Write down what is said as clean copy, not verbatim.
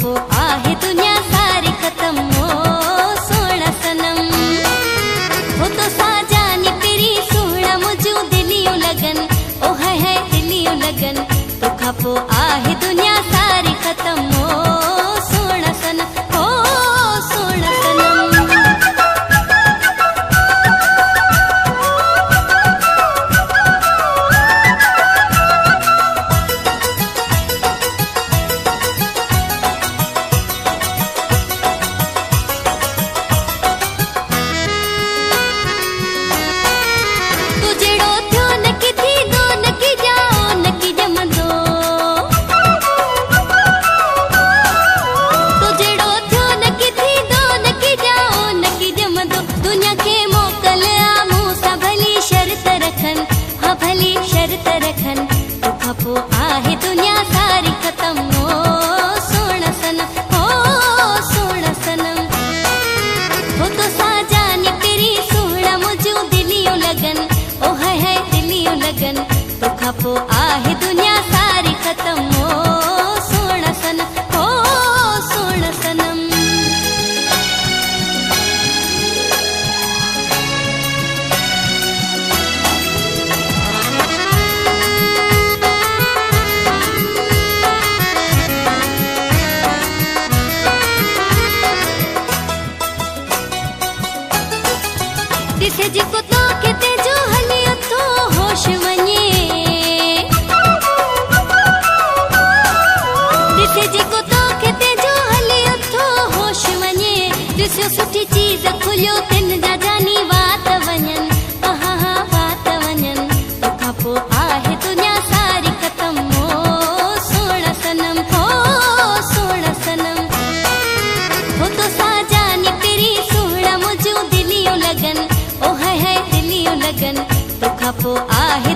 पोइ आहे दुनिया सारी ख़त्म ओ सोहणा सनम हो तो साजानी पिरी सोहणा मुझूं दिलियूं लगन ओ है दिलियूं लगन तोखां पोइ आहे दुनिया सारी ख़त्म ओ सोहणा सनम ओ सोहणा सनम। आहे दुनिया सारी ख़त्म ओ सोहणा सनम ओ सोहणा सनम हो तो साजानी पिरी सोहणा मुझूं दिलियूं लगन ओ है दिलियूं लगन तोखां पोइ आहे दुनिया सारी ख़त्म ओ सोहणा सनम ओ सोहणा सनम। ॾिसे जेको तोखे तेजो हलियो थो होश वञे ॾिसे जेको तोखे तेजो हलियो थो होश वञे ॾिसो सुठी चीज़ खुलियो तिन जा जानी वात वञनि हा वात वञनि तोखां पोइ आहे दुनिया सारी ख़त्म ओ सोहणा सनम ओ सोहणा सनम हो तो साजानी पिरी सोहणा मुझूं दिलियूं लगन ओ है दिलियूं लगन तोखां पोइ आहे